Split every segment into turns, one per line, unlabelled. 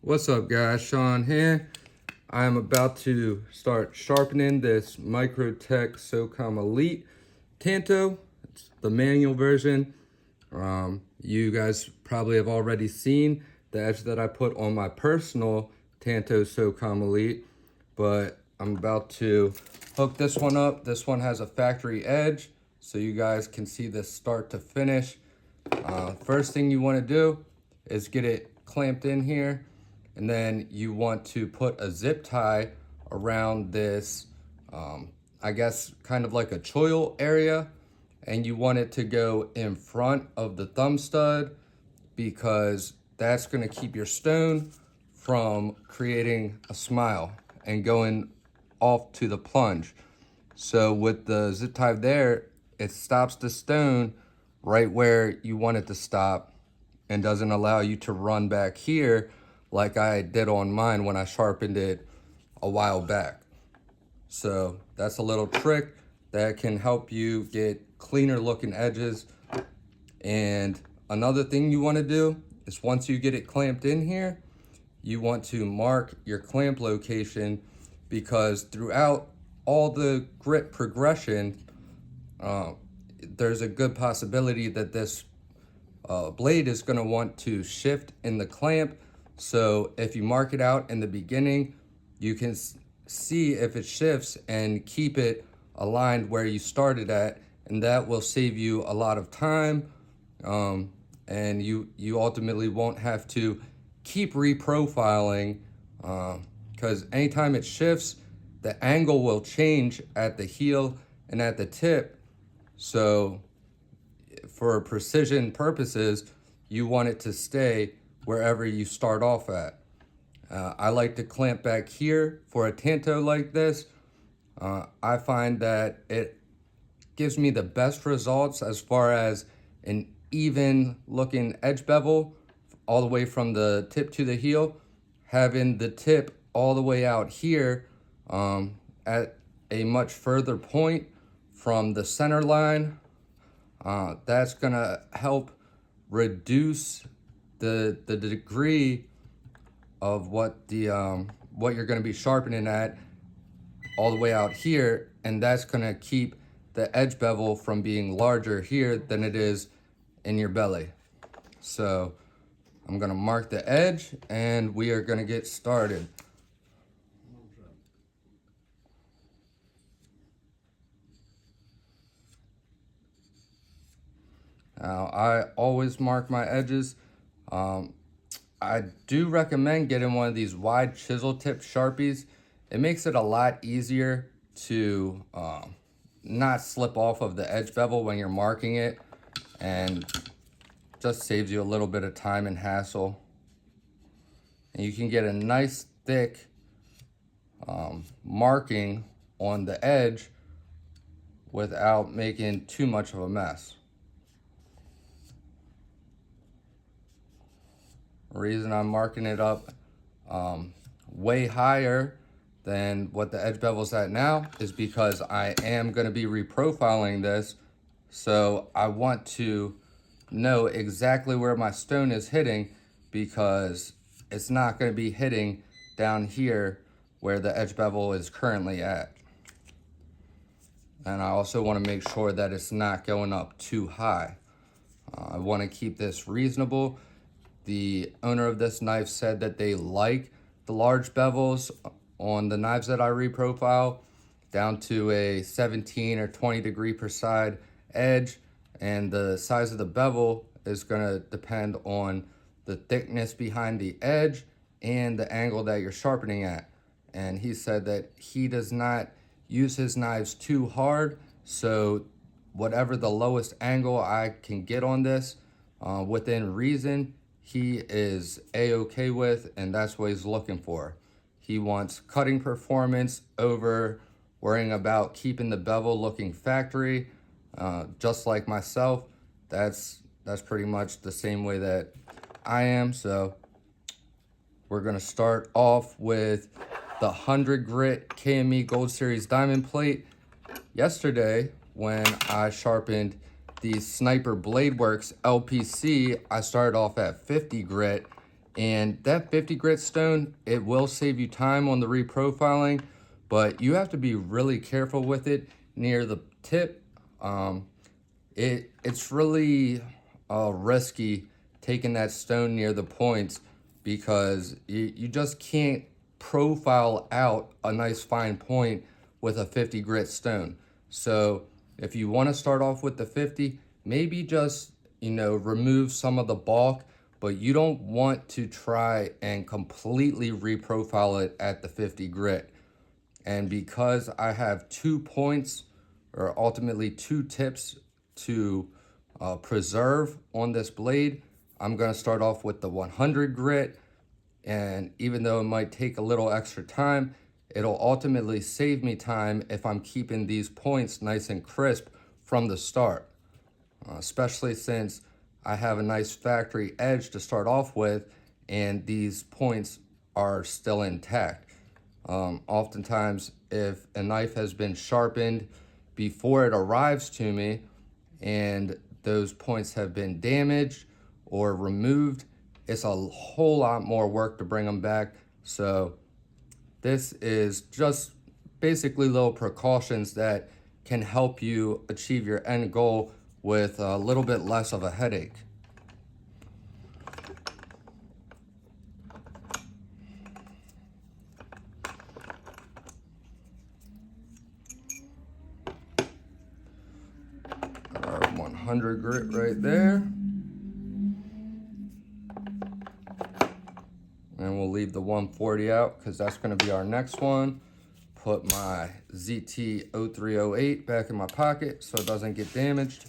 What's up guys, Sean here. I am about to start sharpening this Microtech Socom Elite Tanto. It's the manual version. You guys probably have already seen the edge that I put on my personal Tanto Socom Elite, but I'm about to hook this one up. This one has a factory edge, so you guys can see this start to finish. First thing you want to do is get it clamped in here, and then you want to put a zip tie around this, I guess kind of like a choil area, and you want it to go in front of the thumb stud because that's going to keep your stone from creating a smile and going off to the plunge. So with the zip tie there, it stops the stone right where you want it to stop and doesn't allow you to run back here like I did on mine when I sharpened it a while back. So that's a little trick that can help you get cleaner looking edges. And another thing you want to do is once you get it clamped in here, you want to mark your clamp location, because throughout all the grit progression, there's a good possibility that this blade is going to want to shift in the clamp. So if you mark it out in the beginning, you can see if it shifts and keep it aligned where you started at, and that will save you a lot of time, and you ultimately won't have to keep reprofiling, because anytime it shifts, the angle will change at the heel and at the tip. So for precision purposes, you want it to stay wherever you start off at. I like to clamp back here for a Tanto like this. I find that it gives me the best results as far as an even looking edge bevel all the way from the tip to the heel. Having the tip all the way out here at a much further point from the center line, that's gonna help reduce the degree of what you're gonna be sharpening at all the way out here, and that's gonna keep the edge bevel from being larger here than it is in your belly. So I'm gonna mark the edge and we are gonna get started. Now, I always mark my edges. I do recommend getting one of these wide chisel tip Sharpies. It makes it a lot easier to not slip off of the edge bevel when you're marking it, and just saves you a little bit of time and hassle. And you can get a nice thick marking on the edge without making too much of a mess. The reason I'm marking it up way higher than what the edge bevel's at now is because I am going to be reprofiling this. So I want to know exactly where my stone is hitting, because it's not going to be hitting down here where the edge bevel is currently at. And I also want to make sure that it's not going up too high. I want to keep this reasonable. The owner of this knife said that they like the large bevels on the knives that I reprofile down to a 17 or 20 degree per side edge, and the size of the bevel is going to depend on the thickness behind the edge and the angle that you're sharpening at. And he said that he does not use his knives too hard, so whatever the lowest angle I can get on this within reason, he is a-okay with, and that's what he's looking for. He wants cutting performance over worrying about keeping the bevel looking factory. Just like myself, that's pretty much the same way that I am. So we're gonna start off with the 100 grit KME Gold Series diamond plate. Yesterday, when I sharpened the Sniper Blade Works LPC, I started off at 50 grit, And that 50 grit stone, it will save you time on the reprofiling, but you have to be really careful with it near the tip. It's really risky taking that stone near the points because you just can't profile out a nice fine point with a 50 grit stone. So if you want to start off with the 50, maybe just, remove some of the bulk, but you don't want to try and completely reprofile it at the 50 grit. And because I have 2 points, or ultimately 2 tips to preserve on this blade, I'm gonna start off with the 100 grit. And even though it might take a little extra time, it'll ultimately save me time if I'm keeping these points nice and crisp from the start. Especially since I have a nice factory edge to start off with, and these points are still intact. Oftentimes, if a knife has been sharpened before it arrives to me and those points have been damaged or removed, it's a whole lot more work to bring them back. So this is just basically little precautions that can help you achieve your end goal with a little bit less of a headache. Our 100 grit right there. And we'll leave the 140 out because that's going to be our next one. Put my ZT-0308 back in my pocket so it doesn't get damaged.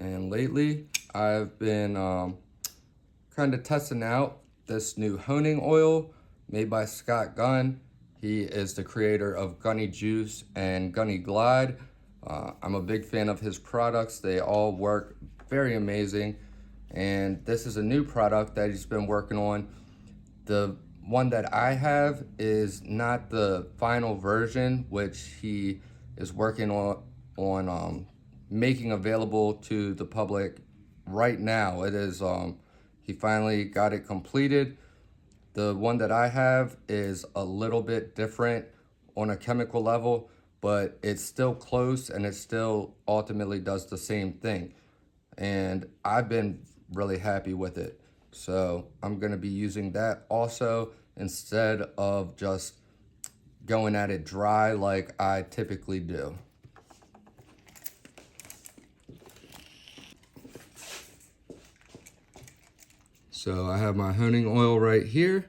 And lately, I've been kind of testing out this new honing oil made by Scott Gunn. He is the creator of Gunny Juice and Gunny Glide. I'm a big fan of his products. They all work very amazing. And this is a new product that he's been working on. The one that I have is not the final version, which he is working on making available to the public right now. It is he finally got it completed. The one that I have is a little bit different on a chemical level, but it's still close and it still ultimately does the same thing. And I've been really happy with it. So I'm gonna be using that also instead of just going at it dry like I typically do. So I have my honing oil right here.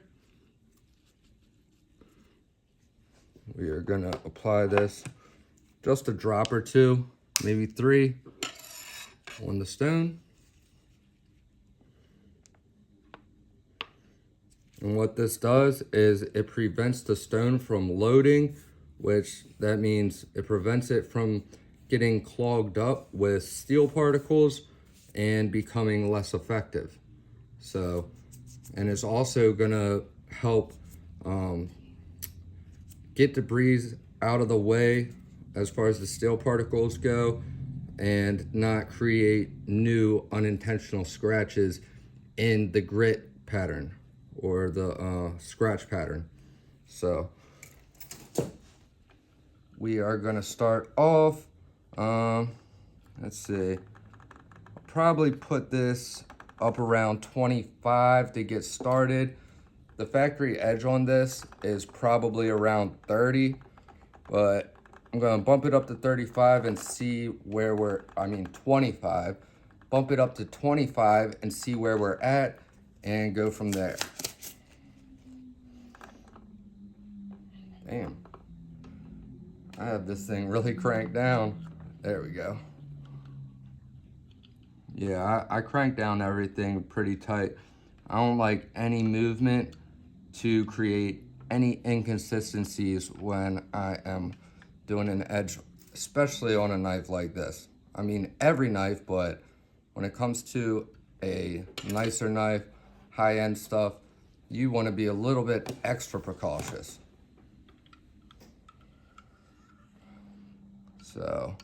We are gonna apply this just a drop or 2, maybe 3 on the stone. And what this does is it prevents the stone from loading, which that means it prevents it from getting clogged up with steel particles and becoming less effective. So, and it's also gonna help get debris out of the way as far as the steel particles go and not create new unintentional scratches in the grit pattern or the scratch pattern. So we are gonna start off, let's see, I'll probably put this up around 25 to get started. The factory edge on this is probably around 30, but I'm gonna bump it up to 35 and see where 25. Bump it up to 25 and see where we're at and go from there. Damn. I have this thing really cranked down. There we go. Yeah, I crank down everything pretty tight. I don't like any movement to create any inconsistencies when I am doing an edge especially on a knife like this. I mean, every knife, but when it comes to a nicer knife, high-end stuff, you want to be a little bit extra precautious. So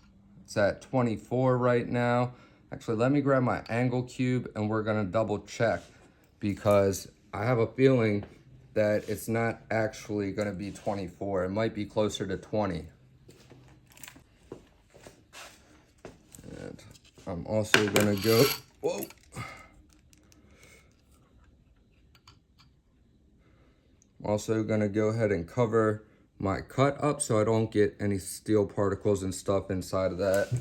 it's at 24 right now. Actually, let me grab my angle cube and we're gonna double check, because I have a feeling that it's not actually gonna be 24. It might be closer to 20. And I'm also gonna go, whoa. I'm also gonna go ahead and cover my cut up so I don't get any steel particles and stuff inside of that.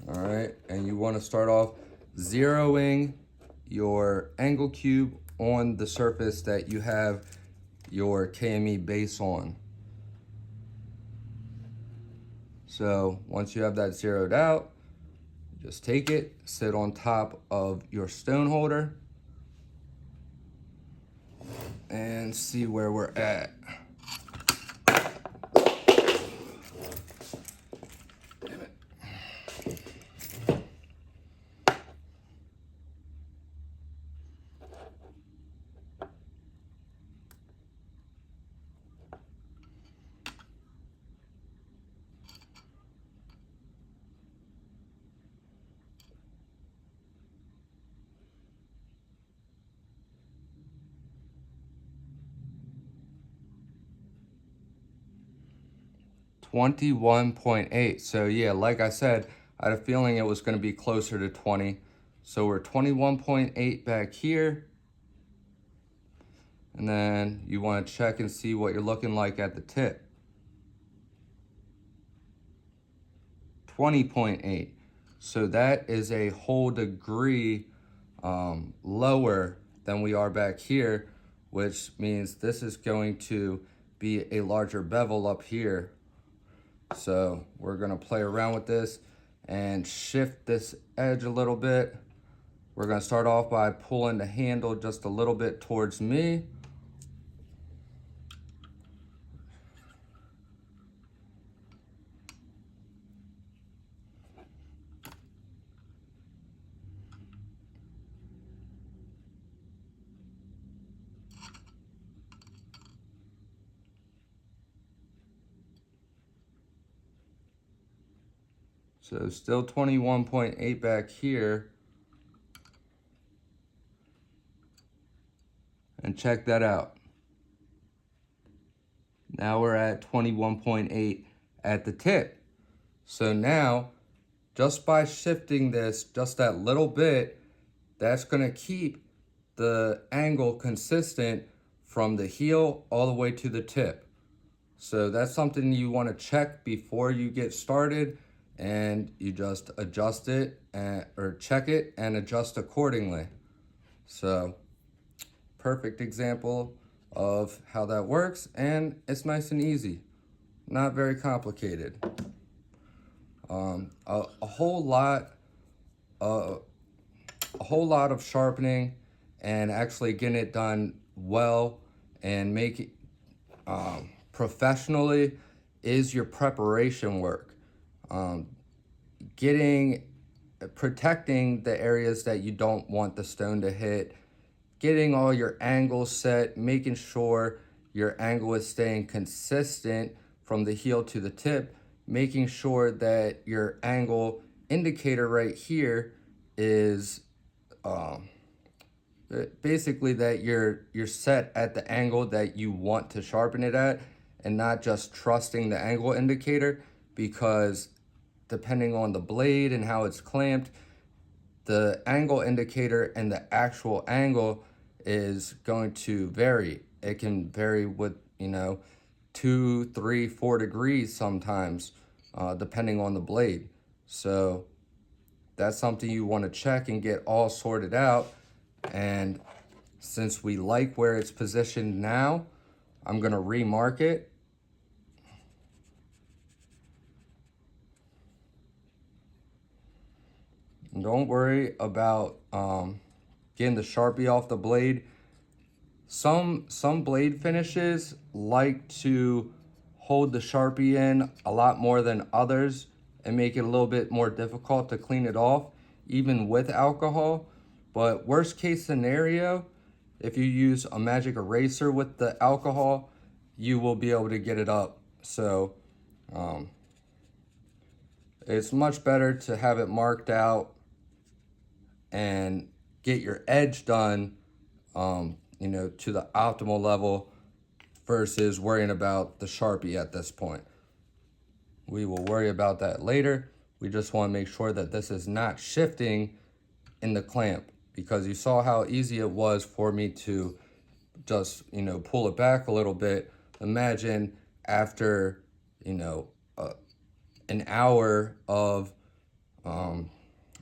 All right, and you want to start off zeroing your angle cube on the surface that you have your KME base on. So once you have that zeroed out, just take it, sit on top of your stone holder, and see where we're at. $21.8. So yeah, like I said, I had a feeling it was going to be closer to 20. So we're 21.8 back here. And then you want to check and see what you're looking like at the tip. 20.8. So that is a whole degree lower than we are back here, which means this is going to be a larger bevel up here. So we're gonna play around with this and shift this edge a little bit. We're gonna start off by pulling the handle just a little bit towards me. So still 21.8 back here. And check that out. Now we're at 21.8 at the tip. So now, just by shifting this just that little bit, that's gonna keep the angle consistent from the heel all the way to the tip. So that's something you wanna check before you get started, and you just adjust it or check it and adjust accordingly. So perfect example of how that works, and it's nice and easy, not very complicated. A whole lot of sharpening and actually getting it done well and make it professionally is your preparation work. Protecting the areas that you don't want the stone to hit, getting all your angles set, making sure your angle is staying consistent from the heel to the tip, making sure that your angle indicator right here is basically that you're set at the angle that you want to sharpen it at, and not just trusting the angle indicator, because depending on the blade and how it's clamped, the angle indicator and the actual angle is going to vary. It can vary with, 2, 3, 4 degrees sometimes, depending on the blade. So that's something you want to check and get all sorted out. And since we like where it's positioned now, I'm gonna remark it. And don't worry about getting the Sharpie off the blade. Some blade finishes like to hold the Sharpie in a lot more than others and make it a little bit more difficult to clean it off, even with alcohol. But worst case scenario, if you use a magic eraser with the alcohol, you will be able to get it up. So it's much better to have it marked out and get your edge done, you know, to the optimal level versus worrying about the Sharpie at this point. We will worry about that later. We just want to make sure that this is not shifting in the clamp, because you saw how easy it was for me to just, you know, pull it back a little bit. Imagine after, you know, an hour of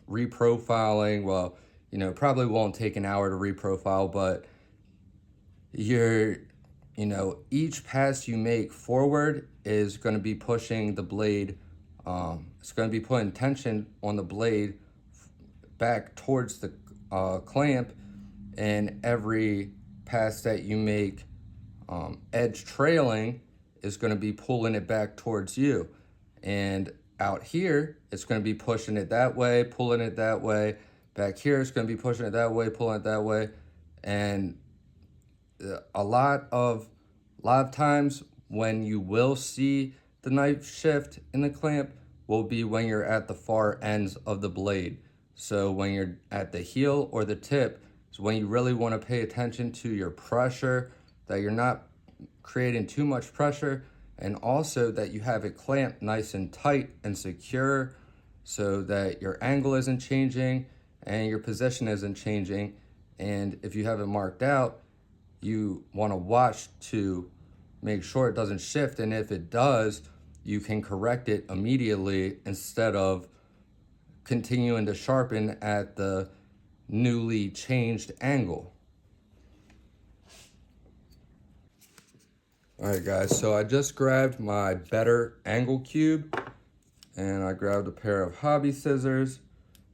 reprofiling. Well, you know, probably won't take an hour to reprofile, but you're, you know, each pass you make forward is going to be pushing the blade. It's going to be putting tension on the blade back towards the clamp, and every pass that you make edge trailing is going to be pulling it back towards you. And out here, it's going to be pushing it that way, pulling it that way. Back here, it's going to be pushing it that way, pulling it that way. And a lot of times when you will see the knife shift in the clamp will be when you're at the far ends of the blade. So when you're at the heel or the tip is when you really want to pay attention to your pressure, that you're not creating too much pressure, and also that you have it clamped nice and tight and secure so that your angle isn't changing and your position isn't changing. And if you have it marked out, you want to watch to make sure it doesn't shift, and if it does, you can correct it immediately instead of continuing to sharpen at the newly changed angle. All right, guys, so I just grabbed my better angle cube and I grabbed a pair of hobby scissors.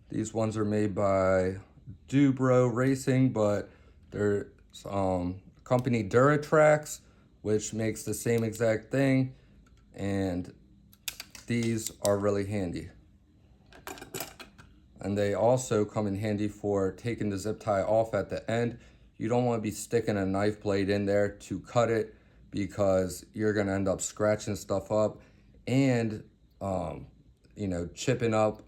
These ones are made by Dubro Racing, but they're company Duratrax, which makes the same exact thing, and these are really handy. And they also come in handy for taking the zip tie off at the end. You don't want to be sticking a knife blade in there to cut it, because you're going to end up scratching stuff up and you know, chipping up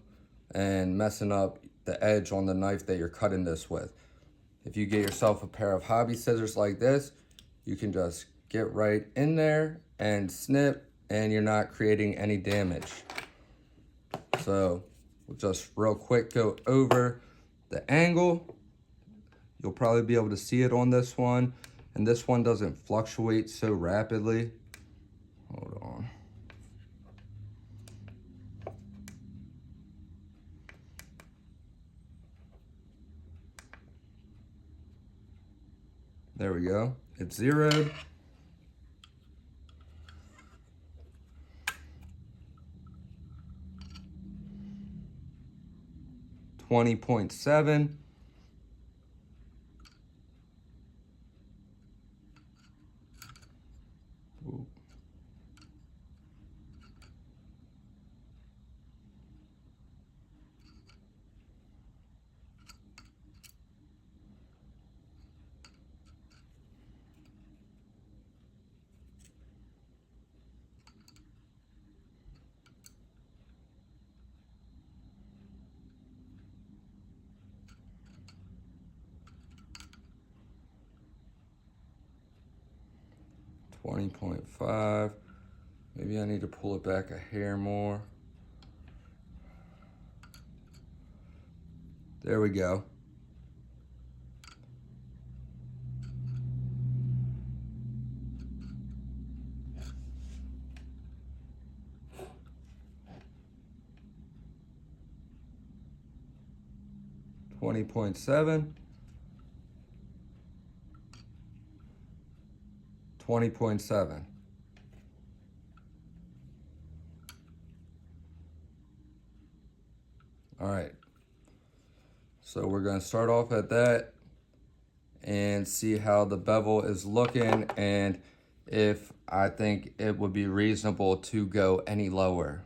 and messing up the edge on the knife that you're cutting this with. If you get yourself a pair of hobby scissors like this, you can just get right in there and snip, and you're not creating any damage. So we'll just real quick go over the angle. You'll probably be able to see it on this one, and this one doesn't fluctuate so rapidly. Hold on. There we go. It's zeroed. $20.7. Ooh. $20.5. Maybe I need to pull it back a hair more. There we go. $20.7. 20.7. All right, so we're going to start off at that and see how the bevel is looking and if I think it would be reasonable to go any lower.